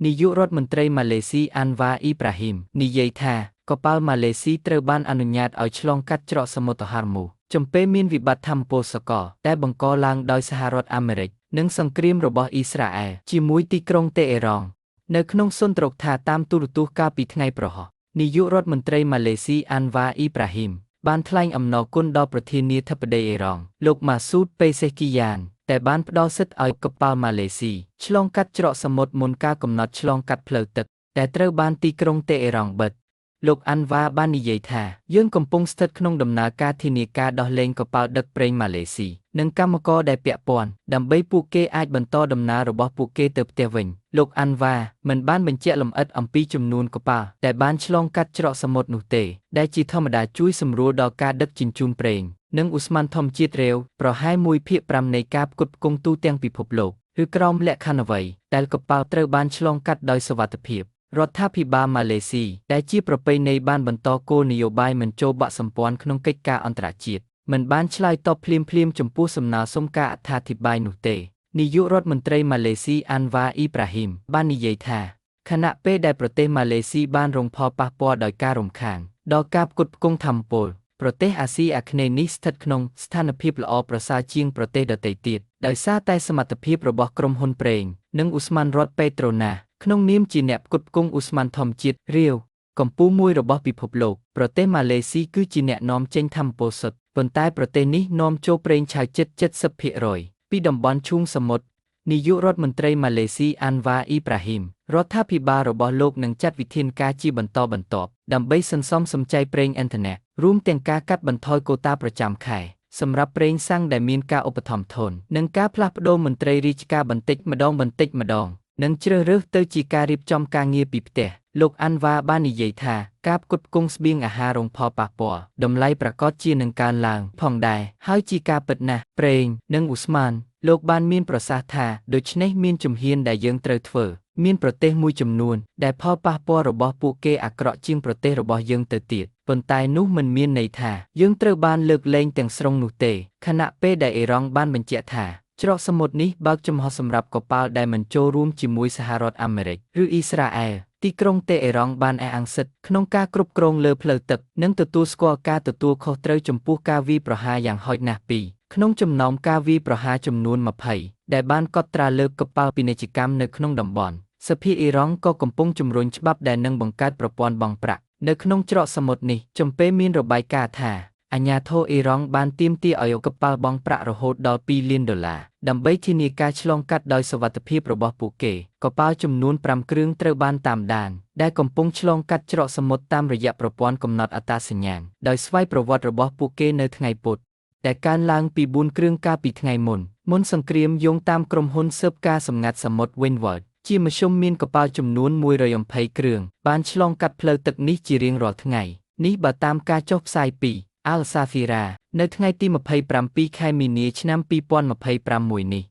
នាយករដ្ឋមន្ត្រីម៉ាឡេស៊ីអានវ៉ាអ៊ីប្រាហ៊ីមនិយាយថាកប៉ាល់ម៉ាឡេស៊ីត្រូវបានអនុញ្ញាតឲ្យឆ្លងកាត់ច្រកសមុទ្រហោរមូសចំពេលមានវិបត្តិថាមពលសកលដែលបង្កឡើងដោយសហរដ្ឋអាមេរិកនិងសង្គ្រាមរបស់អ៊ីស្រាអែលជាមួយទីក្រុងតេហេរ៉ង់នៅក្នុងសុនទ្រកថាតាមទូរទស្សន៍កាលពីថ្ងៃប្រហោះនាយករដ្ឋមន្ត្រីម៉ាឡេស៊ីអានវ៉ាអ៊ីប្រាហ៊ីមបានថ្លែងអំណរគុណដល់ប្រធានាធិបតីអ៊ីរ៉ង់លោកម៉ាស៊ូត ពេសេគីយ៉ានតែបានផ្ដល់សិទ្ធិឲ្យកប៉ាល់ម៉ាឡេស៊ីឆ្លងកាត់ច្រកសមុទ្រមុនការកំណត់ឆ្លងកាត់ផ្លូវទឹកដែលត្រូវបានទីក្រុងតេហេរ៉ង់បិទលោកអាន់វ៉ាបាននិយាយថាយើងកំពុងស្ថិតក្នុងដំណើរការធានាការដោះលែងកប៉ាល់ដឹកប្រេងម៉ាឡេស៊ីនិងកម្មករដែលពាក់ព័ន្ធដើម្បីពួកគេអាចបន្តដំណើររបស់ពួកគេទៅផ្ទះវិញលោកអាន់វ៉ាមិនបានបញ្ជាក់លម្អិតអំពីចំនួនកប៉ាល់ដែលបានឆ្លងកាត់ច្រកសមុទ្រនោះទេដែលជាធម្មតាជួយសម្រួលដល់ការដឹកជញ្ជូនប្រេងនិងឧស្ម័នធម្មជាតិរាវប្រហែល 1/5 នៃការផ្គត់ផ្គង់ទូទាំងពិភពលោកឬក្រោមលក្ខខណ្ឌអ្វីដែលកប៉ាល់ត្រូវបានឆ្លងកាត់ដោយសុវត្ថិភាពរដ្ឋាភិបាលម៉ាឡេស៊ីដែលជាប្រពៃណីបានបន្តគោលនយោបាយមិនចូលបាក់សម្ព័ន្ធក្នុងកិច្ចការអន្តរជាតិមិនបានឆ្លើយតបភ្លាមចំពោះសំណើសុំការអត្ថាធិប្បាយនោះទេនាយករដ្ឋមន្ត្រីម៉ាឡេស៊ីអានវ៉ាអ៊ីប្រាហ៊ីមបាននិយាយថាខណៈពេលដែលប្រទេសម៉ាឡេស៊ីបានរងផលប៉ះពាល់ដោយការរំខានដល់ការផ្គត់ផ្គង់ថាមពលប្រទេសអាស៊ីអាគ្នេយ៍នេះស្ថិតក្នុងស្ថានភាពល្អប្រសើរជាងប្រទេសដទៃទៀតដោយសារតែសមត្ថភាពរបស់ក្រុមហ៊ុនប្រេងនិងឧស្ម័នរដ្ឋពេត្រូណាសក្នុងនាមជាអ្នកផ្គត់ផ្គង់ឧស្ម័នធម្មជាតិរាវកំពូលមួយរបស់ពិភពលោកប្រទេសម៉ាឡេស៊ីគឺជាអ្នកនាំចេញថាមពលសុទ្ធប៉ុន្តែប្រទេសនេះនាំចូលប្រេងឆៅជិត 70% ពីតំបន់ឈូងសមុទ្រនាយករដ្ឋមន្ត្រីម៉ាឡេស៊ីអានវ៉ាអ៊ីប្រាហ៊ីមរដ្ឋាភិបាលរបស់លោកនឹងចាត់វិធានការជាបន្តបន្ទាប់ដើម្បីសន្សំសំចៃប្រេងឥន្ធនៈរួមទាំងការកាត់បន្ថយកូតាប្រចាំខែសម្រាប់ប្រេងសាំងដែលមានការឧបត្ថម្ភធននិងការផ្លាស់ប្តូរមន្ត្រីរាជការបន្តិចម្ដងនិងជ្រើសរើសទៅជាការរៀបចំការងារពីផ្ទះលោកអាន់វ៉ាបាននិយាយថាការផ្គត់ផ្គង់ស្បៀងអាហាររងផលប៉ះពាល់តម្លៃប្រាកដជានឹងកើនឡើងផងដែរហើយជាការពិតណាស់ប្រេងនិងឧស្ម័នលោកបានមានប្រសាសន៍ថាដូច្នេះមានជំហានដែលយើងត្រូវធ្វើមានប្រទេសមួយចំនួនដែលផលប៉ះពាល់របស់ពួកគេអាក្រក់ជាងប្រទេសរបស់យើងទៅទៀតប៉ុន្តែនោះមិនមានន័យថាយើងត្រូវបានលើកលែងទាំងស្រុងនោះទេខណៈពេលដែលអ៊ីរ៉ង់បានបញ្ជាក់ថាច្រកសមុទ្រនេះបើកចំហសម្រាប់កប៉ាល់ដែលមិនចូលរួមជាមួយសហរដ្ឋអាមេរិកឬអ៊ីស្រាអែលទីក្រុងតេហេរ៉ង់បានអះអាងសិទ្ធិក្នុងការគ្រប់គ្រងលើផ្លូវទឹកនិងទទួលស្គាល់ការទទួលខុសត្រូវចំពោះការវាយប្រហារយ៉ាងហោចណាស់ពីរក្នុងចំណោមការវាយប្រហារចំនួន20ដែលបានកត់ត្រាលើកប៉ាល់ពាណិជ្ជកម្មនៅក្នុងតំបន់សភាអ៊ីរ៉ង់ក៏កំពុងជំរុញច្បាប់ដែលនឹងបង្កើតប្រព័ន្ធបង់ប្រាក់នៅក្នុងច្រកសមុទ្រនេះចំពេលមានរបាយការណ៍ថាអាញាធរអ៊ីរ៉ង់បានទាមទារឲ្យកប៉ាល់បង់ប្រាក់រហូតដល់$2 លានដើម្បីធានាការឆ្លងកាត់ដោយសុវត្ថិភាពរបស់ពួកគេកប៉ាល់ចំនួន5គ្រឿងត្រូវបានតាមដានដែលកំពុងឆ្លងកាត់ច្រកសមុទ្រតាមរយៈប្រព័ន្ធកំណត់អត្តសញ្ញាណដោយស្វ័យប្រវត្តិរបស់ពួកគេនៅថ្ងៃពុធតែកើនឡើងពី4គ្រឿងកាលពីថ្ងៃមុនសង្គ្រាមយោងតាមក្រុមហ៊ុនស៊ើបការសម្ងាត់សមុទ្រ Windward ជាមធ្យមមានកប៉ាល់ចំនួន120គ្រឿងបានឆ្លងកាត់ផ្លូវទឹកនេះជារៀងរាល់ថ្ងៃនេះបើតាមការចុះផ្សាយពីAl Jazeera នៅថ្ងៃទី27 ខែមីនាឆ្នាំ2026នេះ